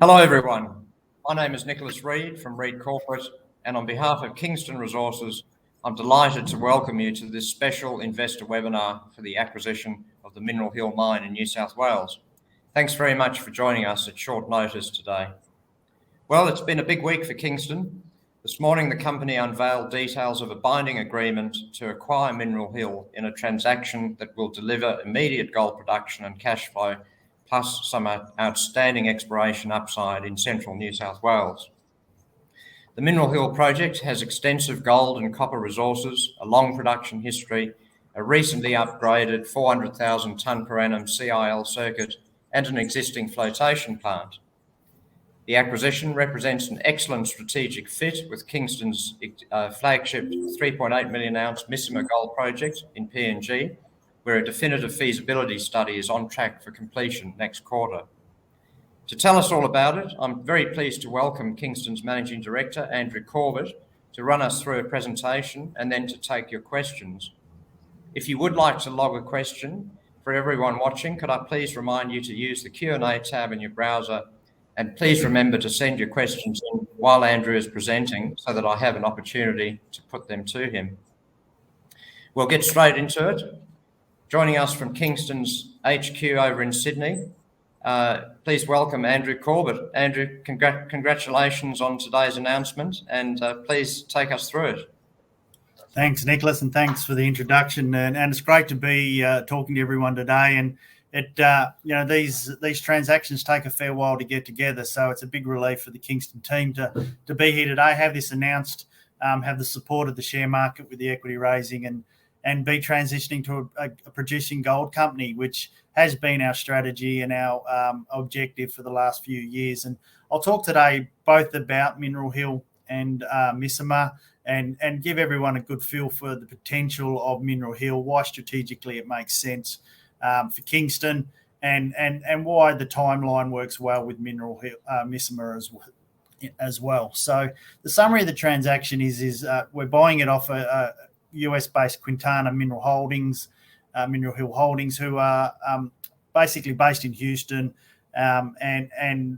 Hello everyone, my name is Nicholas Reid from Reid Corporate, and on behalf of Kingston Resources, I'm delighted to welcome you to this special investor webinar for the acquisition of the Mineral Hill mine in New South Wales. Thanks very much for joining us at short notice today. Well, it's been a big week for Kingston. This morning the company unveiled details of a binding agreement to acquire Mineral Hill in a transaction that will deliver immediate gold production and cash flow, plus some outstanding exploration upside in central New South Wales. The Mineral Hill project has extensive gold and copper resources, a long production history, a recently upgraded 400,000 tonne per annum CIL circuit, and an existing flotation plant. The acquisition represents an excellent strategic fit with Kingston's flagship 3.8 million ounce Missima gold project in PNG, where a definitive feasibility study is on track for completion next quarter. To tell us all about it, I'm very pleased to welcome Kingston's Managing Director, Andrew Corbett, to run us through a presentation and then to take your questions. If you would like to log a question, for everyone watching, could I please remind you to use the Q&A tab in your browser, and please remember to send your questions in while Andrew is presenting so that I have an opportunity to put them to him. We'll get straight into it. Joining us from Kingston's HQ over in Sydney, please welcome Andrew Corbett. Andrew, congratulations on today's announcement, and please take us through it. Thanks, Nicholas, and thanks for the introduction. And it's great to be talking to everyone today. And these transactions take a fair while to get together, so it's a big relief for the Kingston team to be here today, have this announced, have the support of the share market with the equity raising, and be transitioning to a producing gold company, which has been our strategy and our objective for the last few years. And I'll talk today both about Mineral Hill and Missima, and give everyone a good feel for the potential of Mineral Hill, why strategically it makes sense for Kingston, and why the timeline works well with Mineral Hill, Missima as well. So the summary of the transaction is we're buying it off a US-based Quintana Mineral Hill Holdings, who are basically based in Houston, and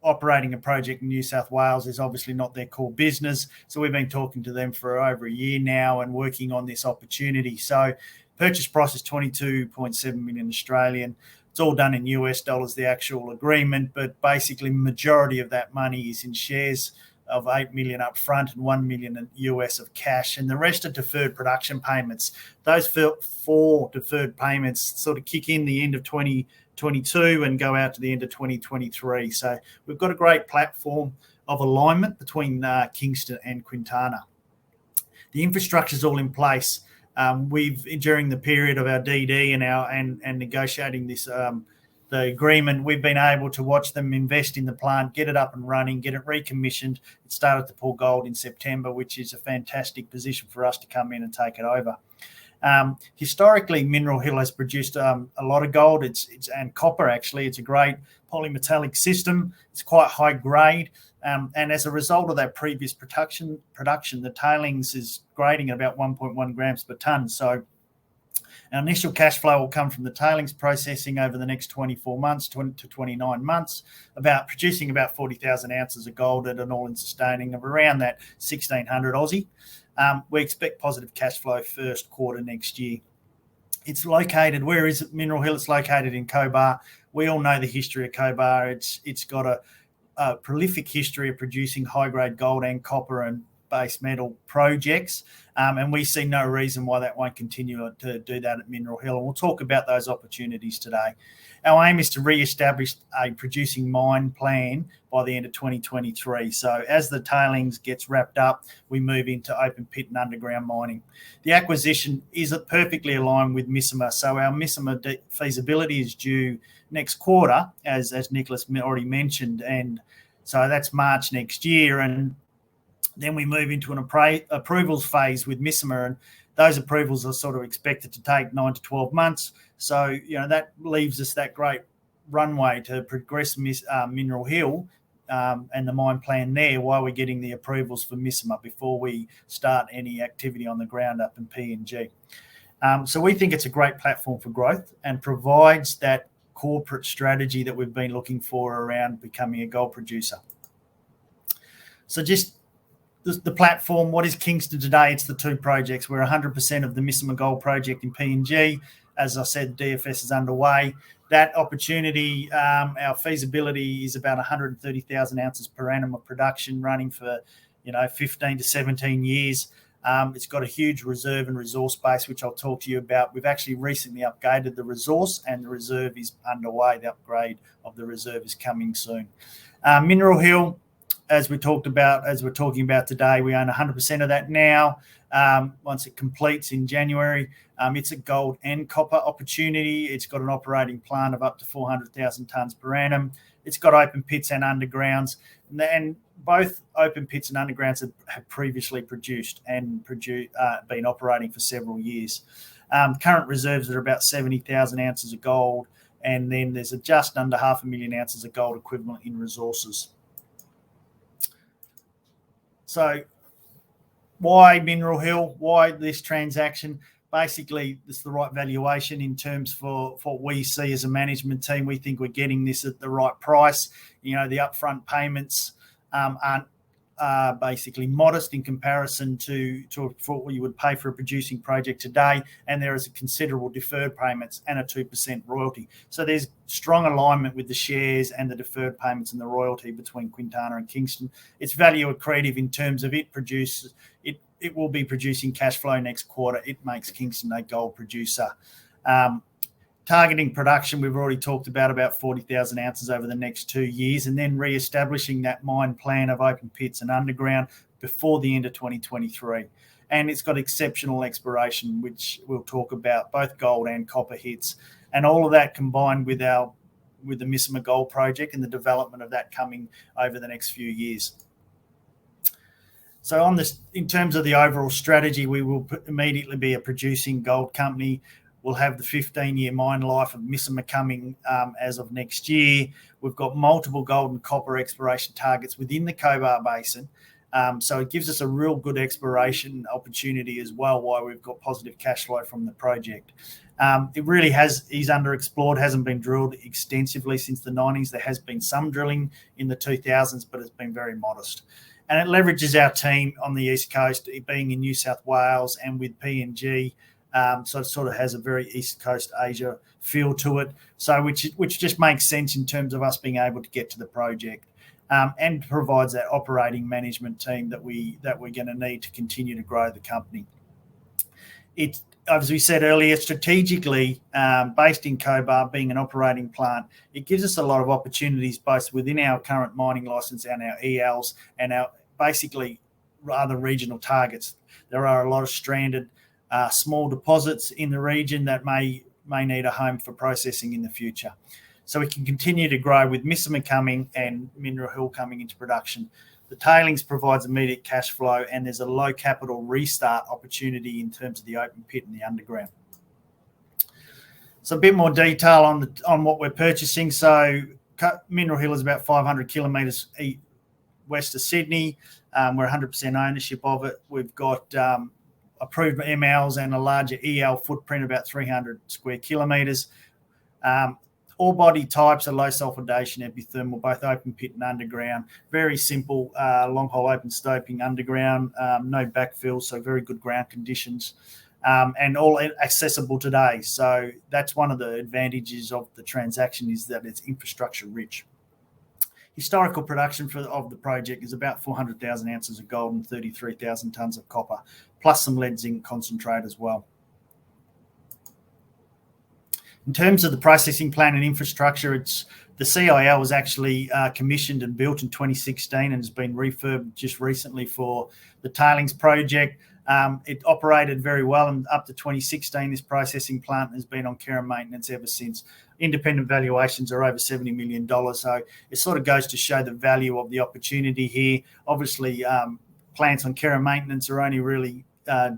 operating a project in New South Wales is obviously not their core business. So we've been talking to them for over a year now and working on this opportunity. So purchase price is 22.7 million Australian. It's all done in US dollars, the actual agreement, but basically majority of that money is in shares of 8 million up front and 1 million in US of cash, and the rest are deferred production payments. Those 4 deferred payments sort of kick in the end of 2022 and go out to the end of 2023. So we've got a great platform of alignment between Kingston and Quintana. The infrastructure is all in place. We've, during the period of our DD and negotiating this the agreement, we've been able to watch them invest in the plant, get it up and running, get it recommissioned. It started to pour gold in September, which is a fantastic position for us to come in and take it over. Historically, Mineral Hill has produced a lot of gold and copper, actually. It's a great polymetallic system. It's quite high grade. And as a result of that previous production, the tailings is grading at about 1.1 grams per tonne. So our initial cash flow will come from the tailings processing over the next 24 months to 29 months, about producing about 40,000 ounces of gold at an all-in sustaining of around that 1,600 Aussie. We expect positive cash flow first quarter next year. It's located, where is it? Mineral Hill? It's located in Cobar. We all know the history of Cobar. It's got a prolific history of producing high-grade gold and copper and base metal projects, and we see no reason why that won't continue to do that at Mineral Hill, and we'll talk about those opportunities today. Our aim is to re-establish a producing mine plan by the end of 2023. So as the tailings gets wrapped up, we move into open pit and underground mining. The acquisition is perfectly aligned with Missima. So our Missima feasibility is due next quarter, as Nicholas already mentioned, and so that's March next year. And then we move into an approvals phase with Missima, and those approvals are sort of expected to take 9 to 12 months. So, that leaves us that great runway to progress Mineral Hill and the mine plan there while we're getting the approvals for Missima before we start any activity on the ground up in PNG. So we think it's a great platform for growth and provides that corporate strategy that we've been looking for around becoming a gold producer. So just the platform, what is Kingston today? It's the two projects. We're 100% of the Missima Gold Project in PNG. As I said, DFS is underway. That opportunity, our feasibility is about 130,000 ounces per annum of production running for 15 to 17 years. It's got a huge reserve and resource base, which I'll talk to you about. We've actually recently upgraded the resource, and the reserve is underway. The upgrade of the reserve is coming soon. Mineral Hill, as we're talking about today, we own 100% of that now. Once it completes in January, it's a gold and copper opportunity. It's got an operating plant of up to 400,000 tonnes per annum. It's got open pits and undergrounds, and both open pits and undergrounds have previously produced and been operating for several years. Current reserves are about 70,000 ounces of gold, and then there's just under 500,000 ounces of gold equivalent in resources. So why Mineral Hill? Why this transaction? Basically, it's the right valuation in terms for what we see as a management team. We think we're getting this at the right price. The upfront payments aren't basically modest in comparison to what you would pay for a producing project today, and there is a considerable deferred payments and a 2% royalty. So there's strong alignment with the shares and the deferred payments and the royalty between Quintana and Kingston. It's value accretive in terms of it will be producing cash flow next quarter. It makes Kingston a gold producer. Targeting production, we've already talked about 40,000 ounces over the next 2 years, and then re-establishing that mine plan of open pits and underground before the end of 2023. And it's got exceptional exploration, which we'll talk about, both gold and copper hits, and all of that combined with the Missima Gold Project and the development of that coming over the next few years. So in terms of the overall strategy, we will immediately be a producing gold company. We'll have the 15-year mine life of Missima coming as of next year. We've got multiple gold and copper exploration targets within the Cobar Basin. So it gives us a real good exploration opportunity as well, while we've got positive cash flow from the project. It really is underexplored, hasn't been drilled extensively since the 90s. There has been some drilling in the 2000s, but it's been very modest. And it leverages our team on the East Coast, being in New South Wales and with PNG. So it sort of has a very East Coast Asia feel to it. So which just makes sense in terms of us being able to get to the project, and provides that operating management team that we're going to need to continue to grow the company. It, as we said earlier, strategically based in Cobar, being an operating plant, it gives us a lot of opportunities both within our current mining license and our ELs and our basically other regional targets. There are a lot of stranded small deposits in the region that may need a home for processing in the future. So we can continue to grow with Missima coming and Mineral Hill coming into production. The tailings provides immediate cash flow, and there's a low capital restart opportunity in terms of the open pit and the underground. So a bit more detail on what we're purchasing. So Mineral Hill is about 500 kilometres west of Sydney. We're 100% ownership of it. We've got approved MLs and a larger EL footprint, about 300 square kilometres. All body types are low sulfidation epithermal, both open pit and underground. Very simple long hole open stoping underground, no backfill, so very good ground conditions, and all accessible today. So that's one of the advantages of the transaction, is that it's infrastructure rich. Historical production of the project is about 400,000 ounces of gold and 33,000 tonnes of copper, plus some lead zinc concentrate as well. In terms of the processing plant and infrastructure, the CIL was actually commissioned and built in 2016 and has been refurbed just recently for the tailings project. It operated very well, and up to 2016, this processing plant has been on care and maintenance ever since. Independent valuations are over $70 million. So it sort of goes to show the value of the opportunity here. Obviously, plants on care and maintenance are only really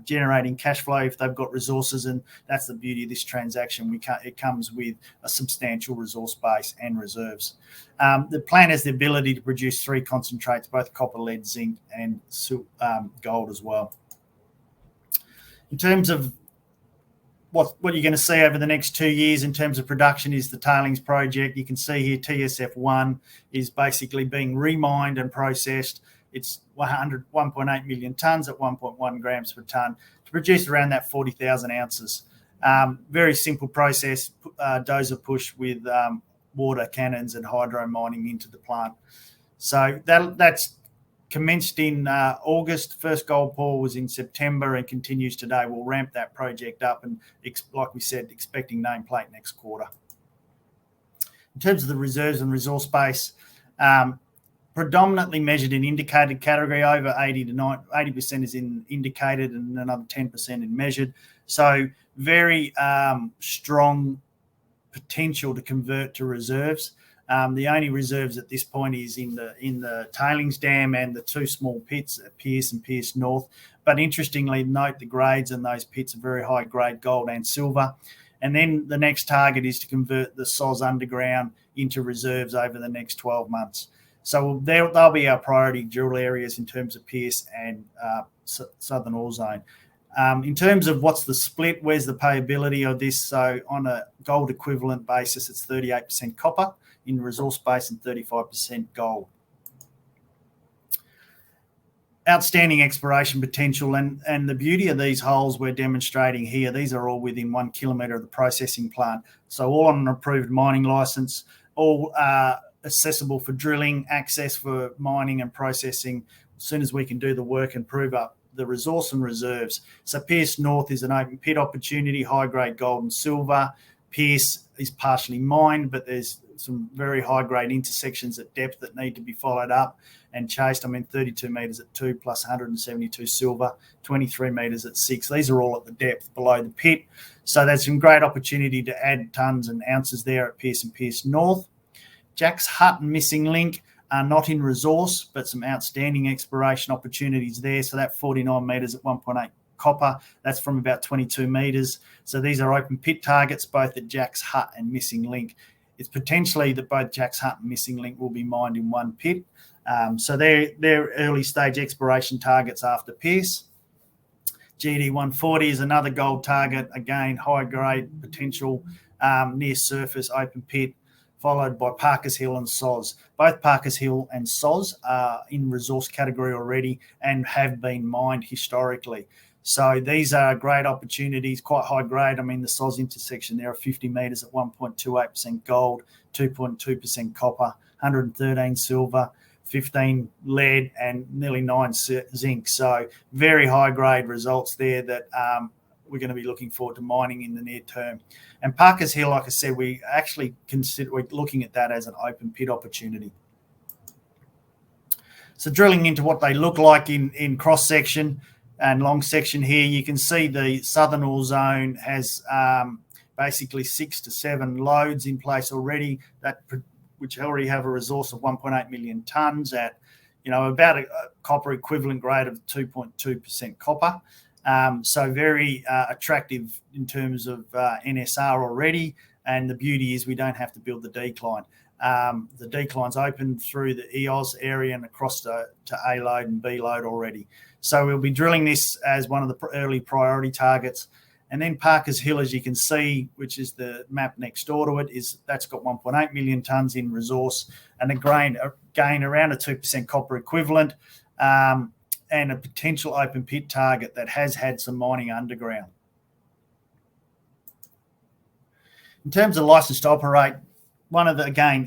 generating cash flow if they've got resources, and that's the beauty of this transaction. It comes with a substantial resource base and reserves. The plant has the ability to produce 3 concentrates, both copper, lead, zinc, and gold as well. In terms of what you're going to see over the next 2 years in terms of production is the tailings project. You can see here TSF1 is basically being remined and processed. It's 1.8 million tonnes at 1.1 grams per tonne to produce around that 40,000 ounces. Very simple process, dozer push with water cannons and hydro mining into the plant. So that's commenced in August. First gold pour was in September and continues today. We'll ramp that project up and, like we said, expecting nameplate next quarter. In terms of the reserves and resource base, predominantly measured in indicated category, over 80% is in indicated and another 10% in measured. So very strong potential to convert to reserves. The only reserves at this point is in the tailings dam and the two small pits at Pierce and Pierce North. But interestingly, note the grades in those pits are very high grade gold and silver. And then the next target is to convert the SOZ underground into reserves over the next 12 months. So they'll be our priority drill areas in terms of Pierce and Southern Ore Zone. In terms of what's the split, where's the payability of this? So on a gold equivalent basis, it's 38% copper in resource base and 35% gold. Outstanding exploration potential, and the beauty of these holes we're demonstrating here, these are all within 1 kilometre of the processing plant. So all on an approved mining licence, all accessible for drilling, access for mining and processing as soon as we can do the work and prove up the resource and reserves. So Pierce North is an open pit opportunity, high grade gold and silver. Pierce is partially mined, but there's some very high grade intersections at depth that need to be followed up and chased. 32 metres at 2 plus 172 silver, 23 metres at 6. These are all at the depth below the pit. So there's some great opportunity to add tonnes and ounces there at Pierce and Pierce North. Jack's Hut and Missing Link are not in resource, but some outstanding exploration opportunities there. So that 49 metres at 1.8 copper, that's from about 22 metres. So these are open pit targets, both at Jack's Hut and Missing Link. It's potentially that both Jack's Hut and Missing Link will be mined in one pit. So they're early stage exploration targets after Pierce. GD 140 is another gold target, again, high grade potential, near surface open pit, followed by Parkers Hill and SOZ. Both Parkers Hill and SOZ are in resource category already and have been mined historically. So these are great opportunities, quite high grade. The SOZ intersection there are 50 metres at 1.28% gold, 2.2% copper, 113 silver, 15 lead and nearly 9 zinc. So very high grade results there that we're going to be looking forward to mining in the near term. And Parkers Hill, like I said, we're looking at that as an open pit opportunity. So drilling into what they look like in cross section and long section here, you can see the Southern Ore Zone has basically 6 to 7 loads in place already, which already have a resource of 1.8 million tonnes at about a copper equivalent grade of 2.2% copper. So very attractive in terms of NSR already. And the beauty is we don't have to build the decline. The decline's open through the EOS area and across to A load and B load already. So we'll be drilling this as one of the early priority targets. And then Parkers Hill, as you can see, which is the map next door to it, that's got 1.8 million tonnes in resource and a gain around a 2% copper equivalent. And a potential open pit target that has had some mining underground. In terms of license to operate,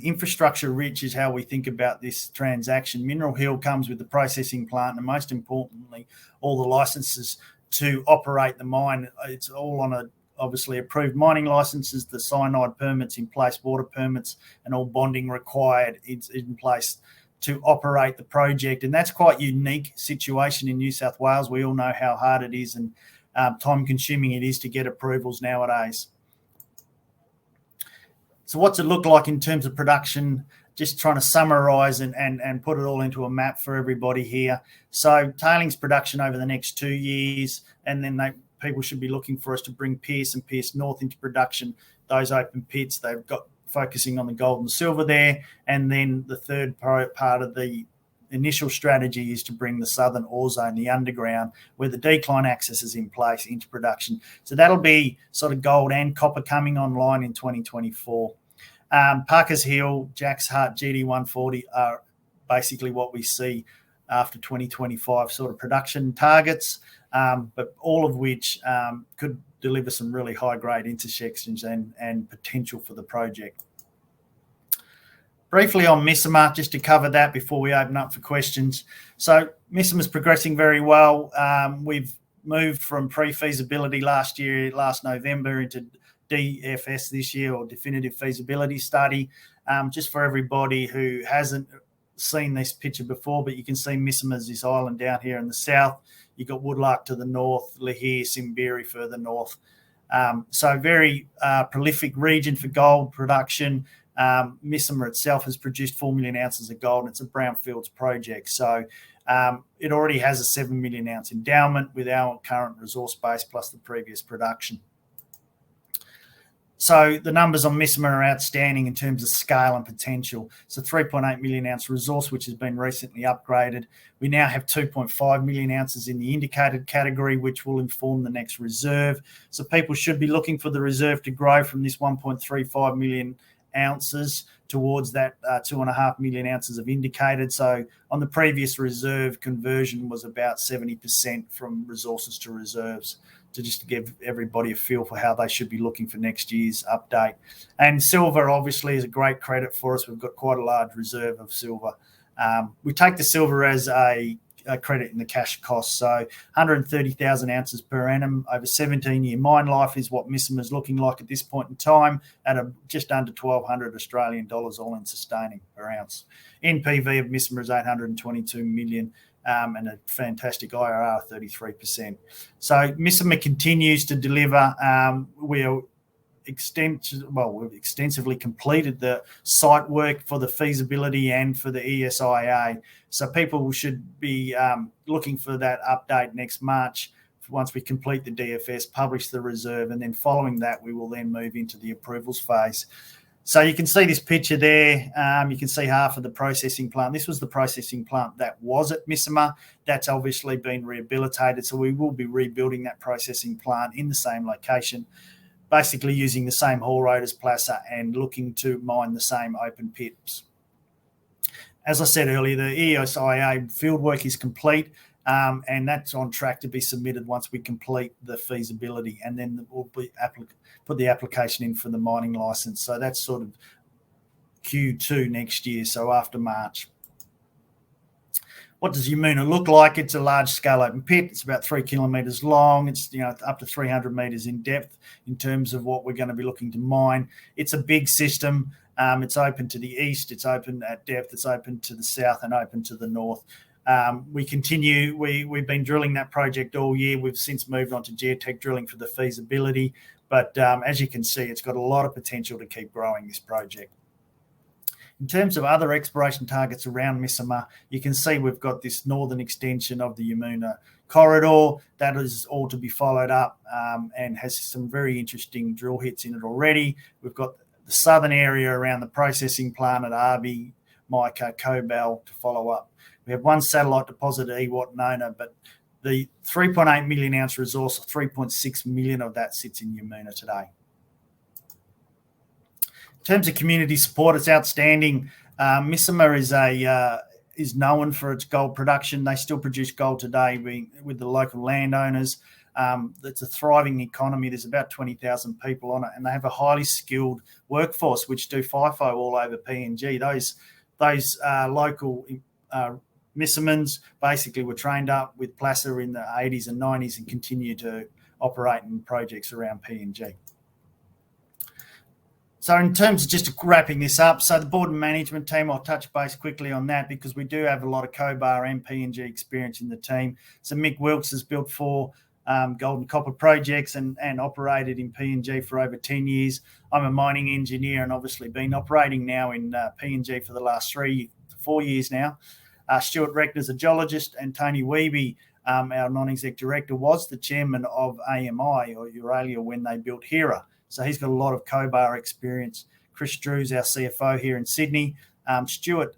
infrastructure rich is how we think about this transaction. Mineral Hill comes with the processing plant and most importantly, all the licenses to operate the mine. It's all on obviously approved mining licenses, the cyanide permits in place, water permits and all bonding required is in place to operate the project. And that's quite a unique situation in New South Wales. We all know how hard it is and time consuming it is to get approvals nowadays. So what's it look like in terms of production? Just trying to summarise and put it all into a map for everybody here. So tailings production over the next 2 years, and then people should be looking for us to bring Pierce and Pierce North into production. Those open pits, they've got focusing on the gold and silver there. And then the third part of the initial strategy is to bring the southern ore zone, the underground, where the decline access is in place, into production. So that'll be sort of gold and copper coming online in 2024. Parker's Hill, Jack's Hut, GD140 are basically what we see after 2025 sort of production targets, but all of which could deliver some really high-grade intersections and potential for the project. Briefly on Missima, just to cover that before we open up for questions. So Missima is progressing very well. We've moved from pre-feasibility last November, into DFS this year, or definitive feasibility study. Just for everybody who hasn't seen this picture before, but you can see Missima is this island down here in the south. You've got Woodlark to the north, Lihir, Simberi further north. So very prolific region for gold production. Missima itself has produced 4 million ounces of gold, and it's a brownfields project. So it already has a 7 million ounce endowment with our current resource base plus the previous production. So the numbers on Missima are outstanding in terms of scale and potential. It's a 3.8 million ounce resource, which has been recently upgraded. We now have 2.5 million ounces in the indicated category, which will inform the next reserve. So people should be looking for the reserve to grow from this 1.35 million ounces towards that 2.5 million ounces of indicated. So on the previous reserve, conversion was about 70% from resources to reserves, to just give everybody a feel for how they should be looking for next year's update. And silver obviously is a great credit for us. We've got quite a large reserve of silver. We take the silver as a credit in the cash cost. So 130,000 ounces per annum over 17-year mine life is what Missima is looking like at this point in time, at just under 1,200 Australian dollars all in sustaining per ounce. NPV of Missima is 822 million. And a fantastic IRR, 33%. So Missima continues to deliver. We've extensively completed the site work for the feasibility and for the ESIA. So people should be looking for that update next March once we complete the DFS, publish the reserve, and then following that, we will then move into the approvals phase. So you can see this picture there. You can see half of the processing plant. This was the processing plant that was at Missima. That's obviously been rehabilitated. So we will be rebuilding that processing plant in the same location, basically using the same haul road as Placer and looking to mine the same open pits. As I said earlier, the ESIA fieldwork is complete, and that's on track to be submitted once we complete the feasibility, and then we'll put the application in for the mining license. So that's sort of Q2 next year, so after March. What does Yamuna look like? It's a large-scale open pit. It's about 3 kilometres long. It's up to 300 metres in depth in terms of what we're going to be looking to mine. It's a big system. It's open to the east. It's open at depth. It's open to the south and open to the north. We continue. We've been drilling that project all year. We've since moved on to geotech drilling for the feasibility. But as you can see, it's got a lot of potential to keep growing this project. In terms of other exploration targets around Missima, you can see we've got this northern extension of the Yamuna corridor. That is all to be followed up and has some very interesting drill hits in it already. We've got the southern area around the processing plant at Arby, Mica, Corbett to follow up. We have one satellite deposit at Ewat Nona, but the 3.8 million ounce resource, 3.6 million of that sits in Yamuna today. In terms of community support, it's outstanding. Missima is known for its gold production. They still produce gold today with the local landowners. It's a thriving economy. There's about 20,000 people on it, and they have a highly skilled workforce which do FIFO all over PNG. Those local Missimans basically were trained up with Placer in the 80s and 90s and continue to operate in projects around PNG. So in terms of just wrapping this up, so the board and management team, I'll touch base quickly on that because we do have a lot of Cobar and PNG experience in the team. So Mick Wilkes has built 4 gold and copper projects and operated in PNG for over 10 years. I'm a mining engineer and obviously been operating now in PNG for the last 3 to 4 years now. Stuart Reckner's a geologist, and Tony Wiebe, our non-exec director, was the chairman of AMI or Euralia when they built Hera. So he's got a lot of Cobar experience. Chris Drew's our CFO here in Sydney. Stuart,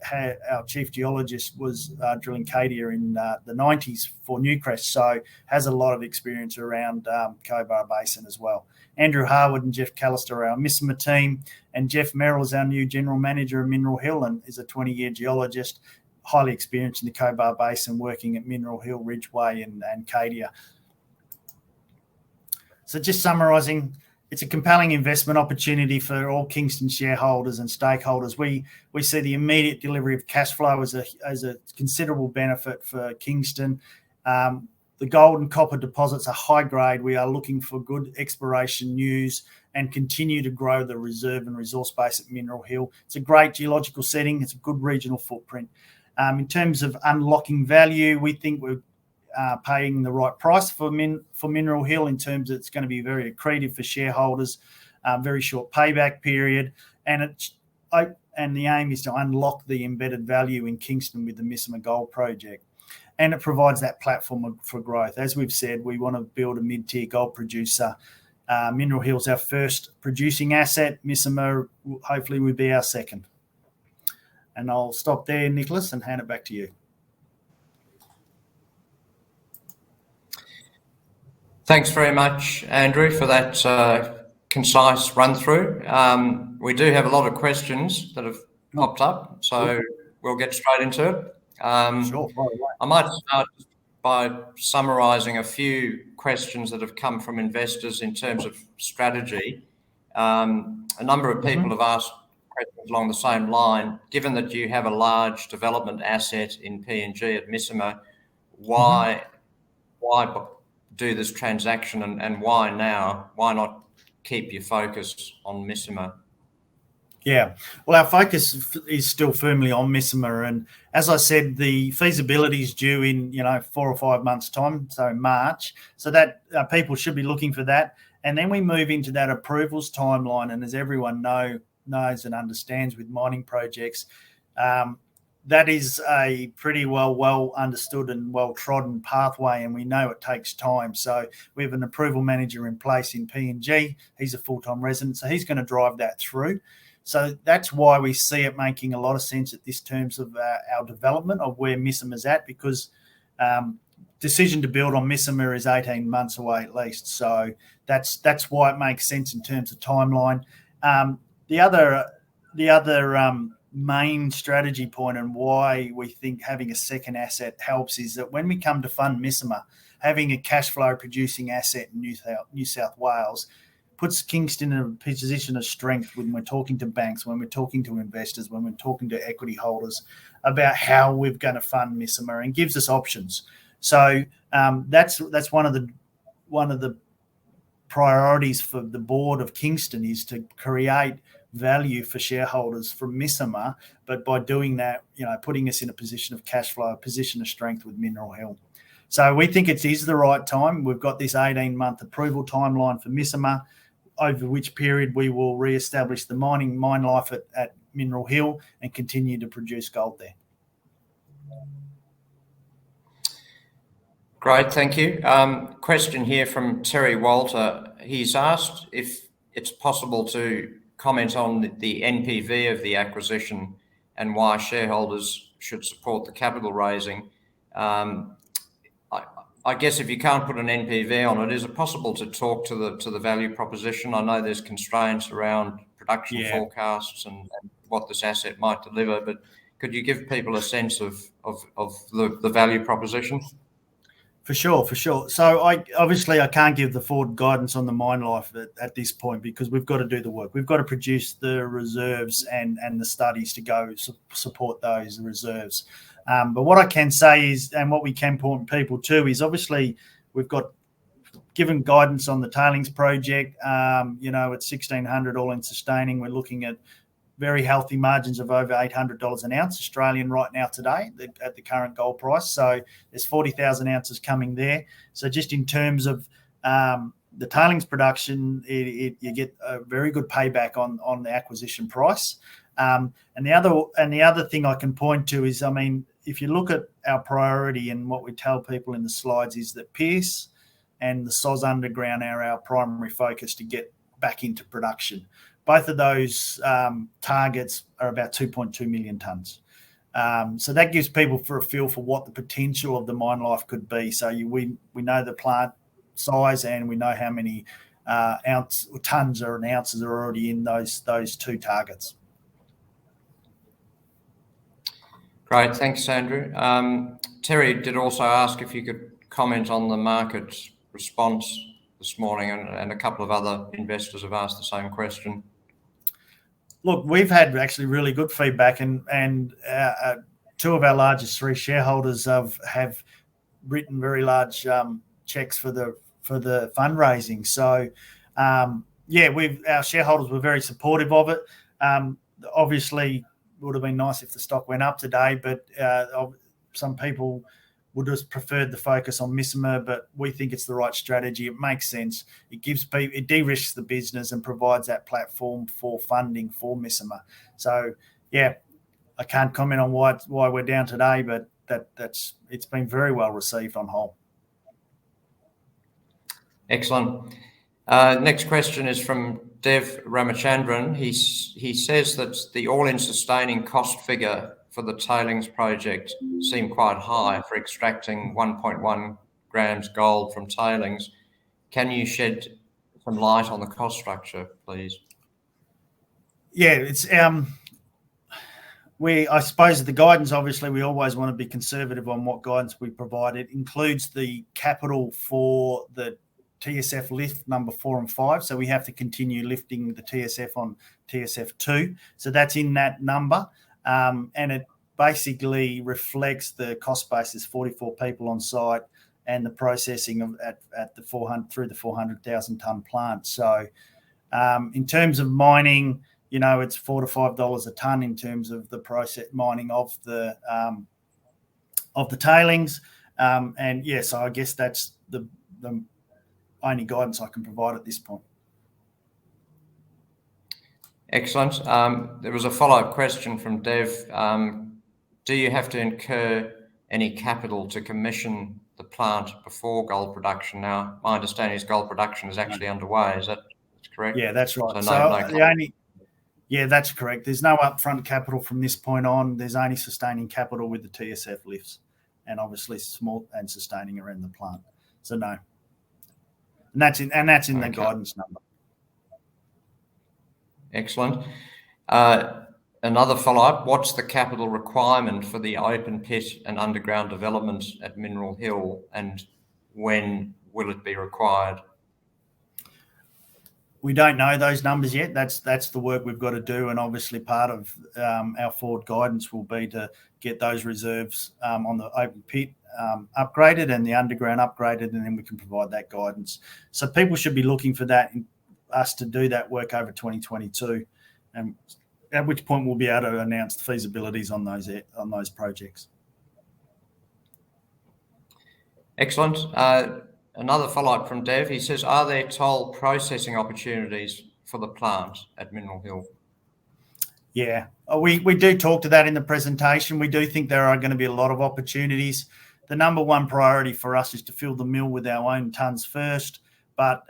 our chief geologist, was drilling Cadia in the 90s for Newcrest, so has a lot of experience around Cobar Basin as well. Andrew Harwood and Jeff Callister are our Missima team, and Jeff Merrill is our new general manager of Mineral Hill and is a 20-year geologist, highly experienced in the Cobar Basin, working at Mineral Hill, Ridgeway and Cadia. So just summarising, it's a compelling investment opportunity for all Kingston shareholders and stakeholders. We see the immediate delivery of cash flow as a considerable benefit for Kingston. The gold and copper deposits are high grade. We are looking for good exploration news and continue to grow the reserve and resource base at Mineral Hill. It's a great geological setting. It's a good regional footprint. In terms of unlocking value, we think we're paying the right price for Mineral Hill in terms of it's going to be very accretive for shareholders, very short payback period, and the aim is to unlock the embedded value in Kingston with the Missima Gold Project. And it provides that platform for growth. As we've said, we want to build a mid-tier gold producer. Mineral Hill's our first producing asset. Missima hopefully will be our second. And I'll stop there, Nicholas, and hand it back to you. Thanks very much, Andrew, for that concise run-through. We do have a lot of questions that have popped up, so we'll get straight into it. Sure. I might start by summarising a few questions that have come from investors in terms of strategy. A number of people have asked questions along the same line. Given that you have a large development asset in PNG at Missima, why do this transaction and why now? Why not keep your focus on Missima? Yeah, well, our focus is still firmly on Missima, and as I said, the feasibility is due in 4 or 5 months' time, so March. So that people should be looking for that, and then we move into that approvals timeline. And as everyone knows and understands with mining projects, that is a pretty well understood and well trodden pathway, and we know it takes time. So we have an approval manager in place in PNG. He's a full-time resident, so he's going to drive that through. So that's why we see it making a lot of sense at this terms of our development of where Missima's at, because decision to build on Missima is 18 months away at least. So that's why it makes sense in terms of timeline. The other main strategy point and why we think having a second asset helps is that when we come to fund Missima, having a cash flow producing asset in New South Wales puts Kingston in a position of strength when we're talking to banks, when we're talking to investors, when we're talking to equity holders about how we're going to fund Missima, and gives us options. So that's one of the priorities for the board of Kingston, is to create value for shareholders from Missima, but by doing that, putting us in a position of cash flow, a position of strength with Mineral Hill. So we think it is the right time. We've got this 18-month approval timeline for Missima, over which period we will re-establish the mine life at Mineral Hill and continue to produce gold there. Great, thank you. Question here from Terry Walter. He's asked if it's possible to comment on the NPV of the acquisition and why shareholders should support the capital raising. I guess if you can't put an NPV on it, is it possible to talk to the value proposition? I know there's constraints around production forecasts and what this asset might deliver, but could you give people a sense of the value proposition? For sure. So I can't give the forward guidance on the mine life at this point, because we've got to do the work. We've got to produce the reserves and the studies to go support those reserves. But what I can say is, and what we can point people to, is obviously we've got given guidance on the tailings project. At 1,600 all-in sustaining, we're looking at very healthy margins of over $800 an ounce Australian right now today at the current gold price. So there's 40,000 ounces coming there. So just in terms of the tailings production, you get a very good payback on the acquisition price. And the other thing I can point to is, if you look at our priority and what we tell people in the slides, is that Pierce and the SOZ Underground are our primary focus to get back into production. both of those targets are about 2.2 million tonnes. So that gives people for a feel for what the potential of the mine life could be. So we know the plant size, and we know how many tonnes or ounces are already in those two targets. Great, thanks, Andrew. Terry did also ask if you could comment on the market's response this morning, and a couple of other investors have asked the same question. Look, we've had actually really good feedback, and two of our largest three shareholders have written very large checks for the fundraising. So, our shareholders were very supportive of it. Obviously, it would have been nice if the stock went up today, but some people would have preferred the focus on Missima, but we think it's the right strategy. It makes sense. It de-risks the business and provides that platform for funding for Missima. So, yeah, I can't comment on why we're down today, but it's been very well received on whole. Excellent. Next question is from Dev Ramachandran. He says that the all-in sustaining cost figure for the tailings project seemed quite high for extracting 1.1 grams gold from tailings. Can you shed some light on the cost structure, please? Yeah, it's I suppose the guidance, obviously, we always want to be conservative on what guidance we provide. It includes the capital for the TSF lift number 4 and 5. So we have to continue lifting the TSF on TSF 2. So that's in that number. And it basically reflects the cost base. There's 44 people on site, and the processing at the 400,000 tonne plant. So in terms of mining, it's $4 to $5 a tonne in terms of the process mining of the tailings. And yeah, so I guess that's the only guidance I can provide at this point. Excellent. There was a follow-up question from Dev. Do you have to incur any capital to commission the plant before gold production? Now, my understanding is gold production is actually underway. Is that correct? Yeah, that's right. So that's correct. There's no upfront capital from this point on. There's only sustaining capital with the TSF lifts, and obviously small and sustaining around the plant. So no, and that's in the guidance number. Excellent. Another follow-up, what's the capital requirement for the open pit and underground development at Mineral Hill, and when will it be required? We don't know those numbers yet. That's the work we've got to do, and obviously part of our forward guidance will be to get those reserves on the open pit upgraded and the underground upgraded, and then we can provide that guidance. So people should be looking for that, us to do that work over 2022, and at which point we'll be able to announce the feasibilities on those projects. Excellent. Another follow-up from Dev. He says, are there toll processing opportunities for the plant at Mineral Hill? Yeah, we do talk to that in the presentation. We do think there are going to be a lot of opportunities. The number one priority for us is to fill the mill with our own tonnes first. But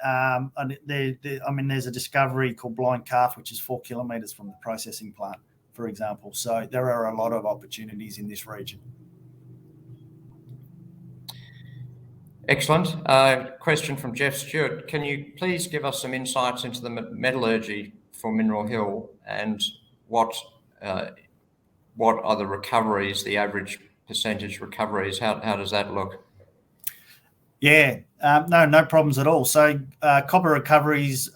there's a discovery called Blind Calf, which is 4 kilometres from the processing plant, for example. So there are a lot of opportunities in this region. Excellent. Question from Jeff Stewart. Can you please give us some insights into the metallurgy for Mineral Hill, and what are the recoveries, the average percentage recoveries? How does that look? Yeah, no problems at all. So copper recoveries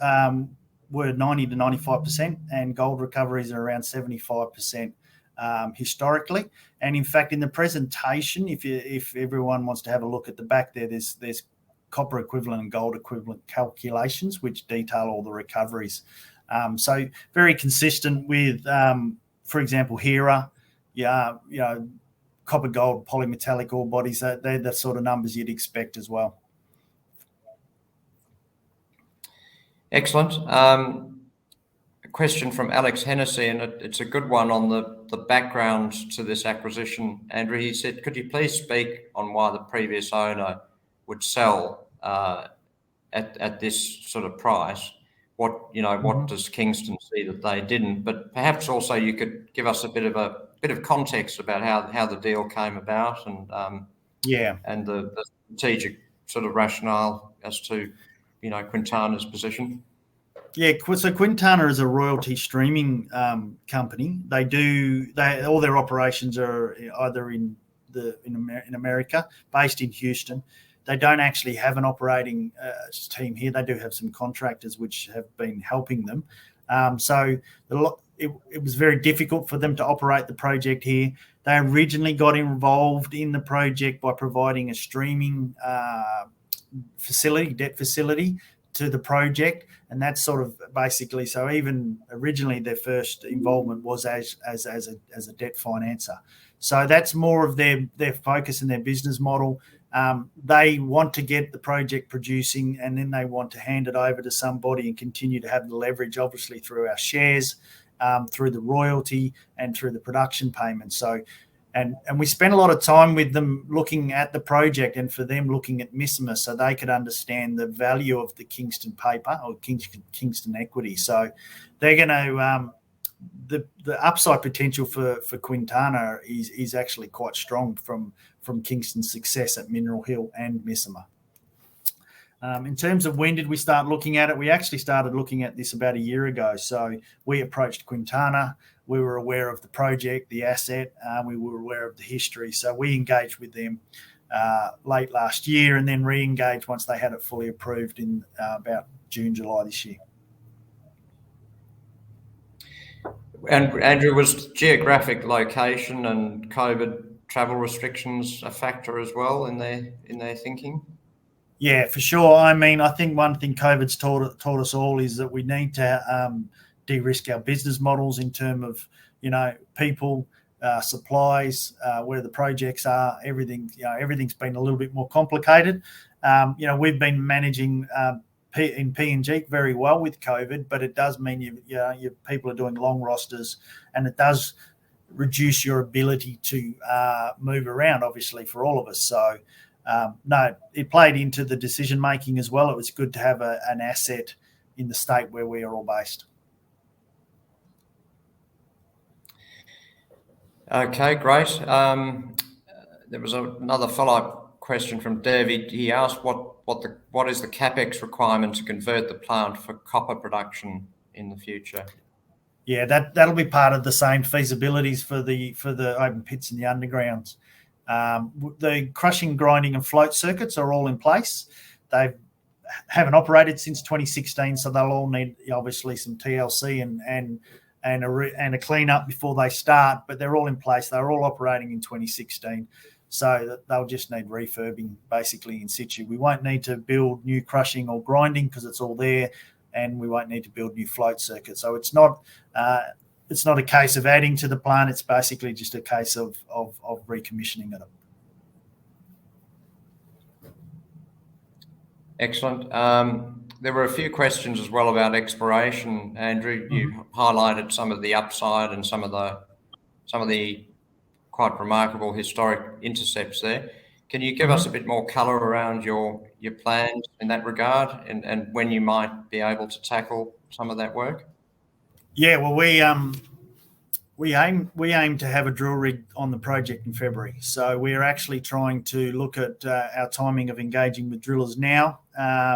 were 90 to 95%, and gold recoveries are around 75% historically. And in fact, in the presentation, if everyone wants to have a look at the back there's copper equivalent and gold equivalent calculations which detail all the recoveries. So very consistent with, for example, Hera, copper gold polymetallic ore bodies. They're the sort of numbers you'd expect as well. Excellent. A question from Alex Hennessy, and it's a good one on the background to this acquisition. Andrew, he said, could you please speak on why the previous owner would sell at this sort of price? what does Kingston see that they didn't? But perhaps also you could give us a bit of context about how the deal came about and the strategic sort of rationale as to Quintana's position. Yeah, so Quintana is a royalty streaming company. All their operations are either in America, based in Houston. They don't actually have an operating team here. They do have some contractors which have been helping them. So it was very difficult for them to operate the project here. They originally got involved in the project by providing a streaming debt facility to the project, and that's sort of basically, so even originally their first involvement was as a debt financer. So that's more of their focus and their business model. They want to get the project producing, and then they want to hand it over to somebody and continue to have the leverage, obviously through our shares, through the royalty, and through the production payments. So and we spent a lot of time with them looking at the project, and for them looking at Missima, so they could understand the value of the Kingston paper or Kingston equity. So they're going to the upside potential for Quintana is actually quite strong from Kingston's success at Mineral Hill and Missima. In terms of when did we start looking at it, we actually started looking at this about a year ago. So we approached Quintana. We were aware of the project, the asset. We were aware of the history. So we engaged with them late last year, and then re-engaged once they had it fully approved in about June, July this year. And Andrew, was geographic location and COVID travel restrictions a factor as well in their thinking? Yeah, for sure. I mean, I think one thing COVID's taught us all is that we need to de-risk our business models in terms of, people, supplies, where the projects are, everything. Everything's been a little bit more complicated. We've been managing in PNG very well with COVID, but it does mean your people are doing long rosters, and it does reduce your ability to move around, obviously, for all of us. So, no, it played into the decision making as well. It was good to have an asset in the state where we are all based. Okay, great. There was another follow-up question from David. He asked what is the capex requirement to convert the plant for copper production in the future? Yeah, that'll be part of the same feasibilities for the open pits and the undergrounds. The crushing, grinding, and float circuits are all in place. They haven't operated since 2016, so they'll all need obviously some TLC and a clean up before they start. But they're all in place. They're all operating in 2016, so they'll just need refurbing basically in situ. We won't need to build new crushing or grinding because it's all there, and we won't need to build new float circuits. So it's not a case of adding to the plant. It's basically just a case of recommissioning it. Excellent. There were a few questions as well about exploration, Andrew. You highlighted some of the upside and some of the quite remarkable historic intercepts there. Can you give us a bit more colour around your plans in that regard, and when you might be able to tackle some of that work? Yeah, well, we aim to have a drill rig on the project in February. So we're actually trying to look at our timing of engaging with drillers now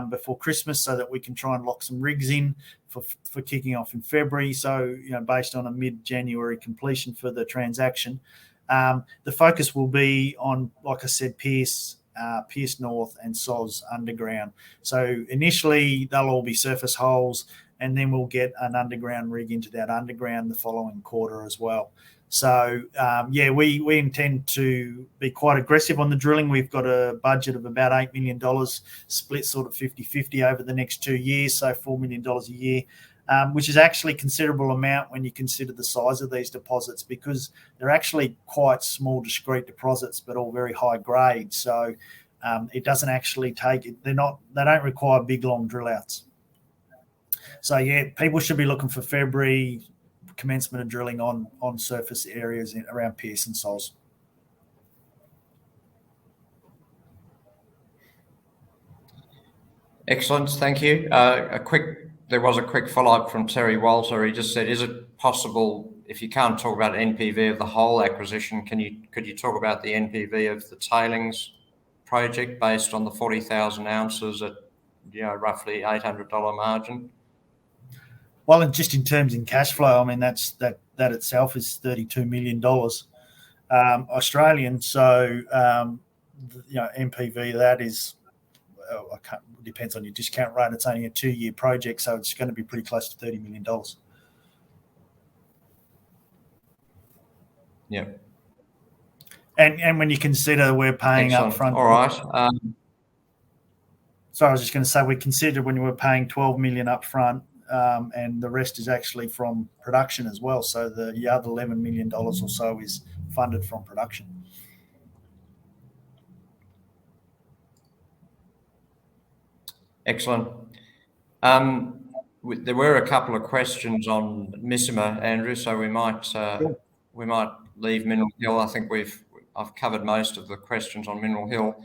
before Christmas, so that we can try and lock some rigs in for kicking off in February. So based on a mid-January completion for the transaction. The focus will be on, like I said, Pierce North and SOZ underground. So initially they'll all be surface holes, and then we'll get an underground rig into that underground the following quarter as well. So, we intend to be quite aggressive on the drilling. We've got a budget of about $8 million, split sort of 50-50 over the next 2 years, so $4 million a year, which is actually a considerable amount when you consider the size of these deposits, because they're actually quite small, discrete deposits, but all very high grade. So it doesn't actually they don't require big, long drill outs. So, people should be looking for February commencement of drilling on surface areas around Pierce and SOZ. Excellent, thank you. A quick there was a quick follow-up from Terry Walter. He just said, is it possible, if you can't talk about NPV of the whole acquisition, could you talk about the NPV of the tailings project based on the 40,000 ounces at roughly $800 margin? Well, and just in terms in cash flow, I mean that itself is $32 million Australian. So NPV that is, it depends on your discount rate. It's only a 2-year project, so it's going to be pretty close to $30 million. Yeah. And when you consider we're paying up front. All right. So I was just going to say, we considered when we were paying $12 million up front, and the rest is actually from production as well. So the other $11 million or so is funded from production. Excellent. There were a couple of questions on Missima, Andrew, so we might leave Mineral Hill. I think I've covered most of the questions on Mineral Hill.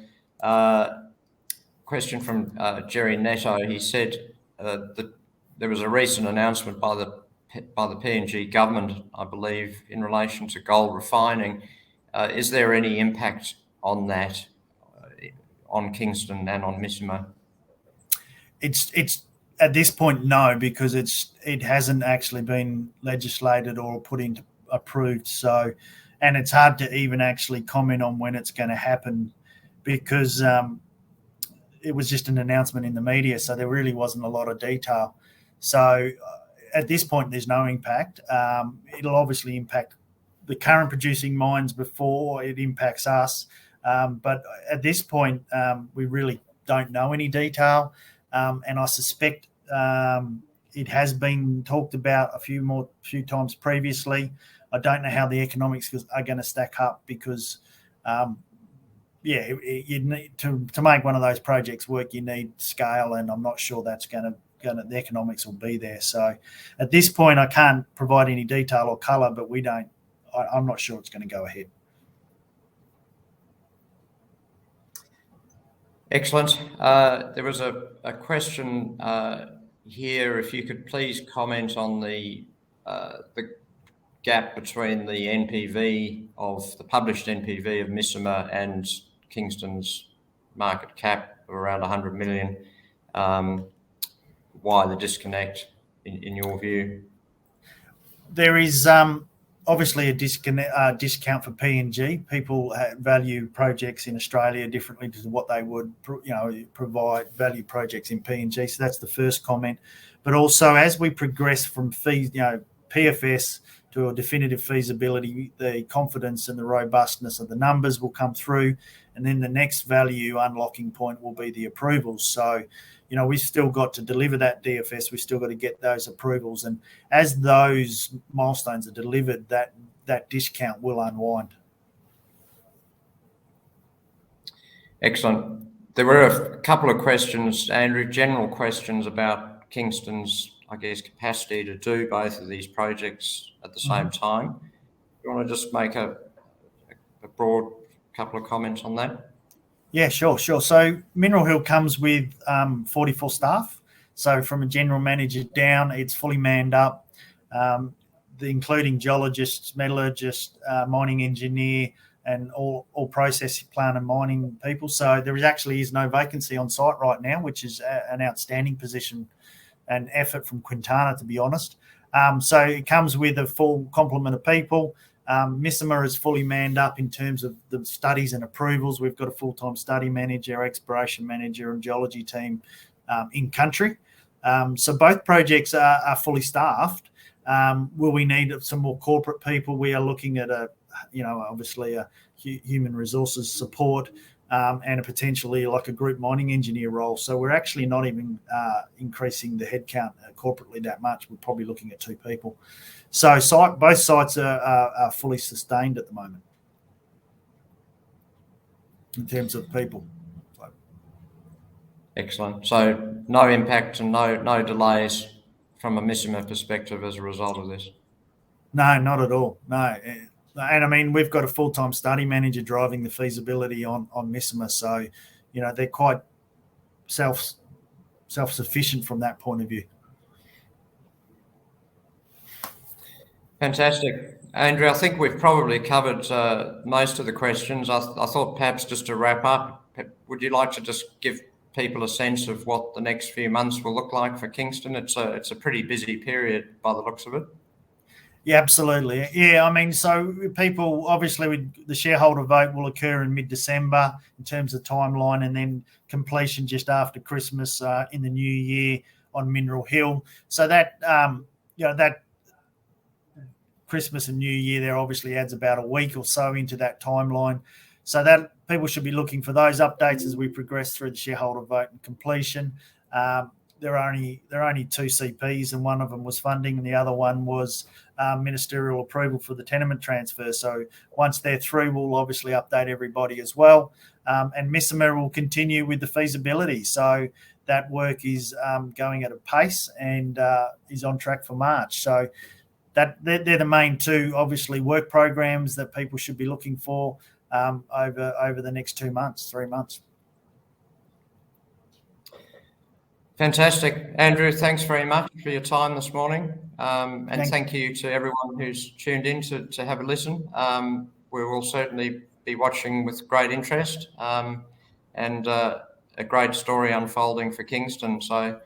Question from Jerry Netto. He said that there was a recent announcement by the PNG government, I believe, in relation to gold refining. Is there any impact on that, on Kingston and on Missima? It's at this point, no, because it hasn't actually been legislated or put into approved. So, and it's hard to even actually comment on when it's going to happen, because it was just an announcement in the media, so there really wasn't a lot of detail. So at this point, there's no impact. It'll obviously impact the current producing mines before it impacts us. But at this point, we really don't know any detail. And I suspect it has been talked about a few times previously. I don't know how the economics are going to stack up, because you need to make one of those projects work. You need scale, and I'm not sure that's the economics will be there. So at this point, I can't provide any detail or colour, but I'm not sure it's going to go ahead. Excellent. There was a question here. If you could please comment on the gap between the NPV of the published NPV of Missima and Kingston's market cap of around 100 million. Why the disconnect in your view? There is obviously a discount for PNG. People value projects in Australia differently to what they would, value projects in PNG. So that's the first comment. But also, as we progress from PFS to a definitive feasibility, the confidence and the robustness of the numbers will come through, and then the next value unlocking point will be the approvals. So, we've still got to deliver that DFS. We've still got to get those approvals, and as those milestones are delivered, that discount will unwind. Excellent. There were a couple of questions, Andrew, general questions about Kingston's, I guess, capacity to do both of these projects at the same time. Do you want to just make a broad couple of comments on that? Yeah, sure. So Mineral Hill comes with 44 staff. So from a general manager down, it's fully manned up, including geologists, metallurgists, mining engineer, and all process plant and mining people. So there actually is no vacancy on site right now, which is an outstanding position and effort from Quintana, to be honest. So it comes with a full complement of people. Missima is fully manned up in terms of the studies and approvals. We've got a full-time study manager, exploration manager, and geology team in country. So both projects are fully staffed. Will we need some more corporate people? We are looking at obviously a human resources support and a potentially like a group mining engineer role. So we're actually not even increasing the headcount corporately that much. We're probably looking at 2 people. So both sites are fully sustained at the moment in terms of people. Excellent. So no impact and no delays from a Missima perspective as a result of this? No, not at all. No. And I mean, we've got a full-time study manager driving the feasibility on Missima. So, they're quite self-sufficient from that point of view. Fantastic. Andrew, I think we've probably covered most of the questions. I thought perhaps just to wrap up, would you like to just give people a sense of what the next few months will look like for Kingston? It's a pretty busy period by the looks of it. Yeah, absolutely. Yeah, I mean, so people obviously the shareholder vote will occur in mid-December in terms of timeline, and then completion just after Christmas in the new year on Mineral Hill. So that that Christmas and New Year there obviously adds about a week or so into that timeline. So that people should be looking for those updates as we progress through the shareholder vote and completion. There are only two CPs, and one of them was funding, and the other one was ministerial approval for the tenement transfer. So once they're through, we'll obviously update everybody as well. And Missima will continue with the feasibility. So that work is going at a pace and is on track for March. So that they're the main two, obviously, work programs that people should be looking for over the next 3 months. Fantastic. Andrew, thanks very much for your time this morning. And thank you to everyone who's tuned in to have a listen. We will certainly be watching with great interest and a great story unfolding for Kingston. So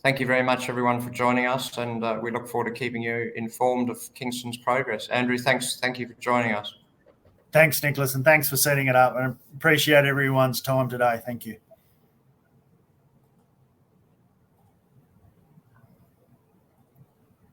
thank you very much, everyone, for joining us, and we look forward to keeping you informed of Kingston's progress. Andrew, thank you for joining us. Thanks, Nicholas, and thanks for setting it up. I appreciate everyone's time today. Thank you.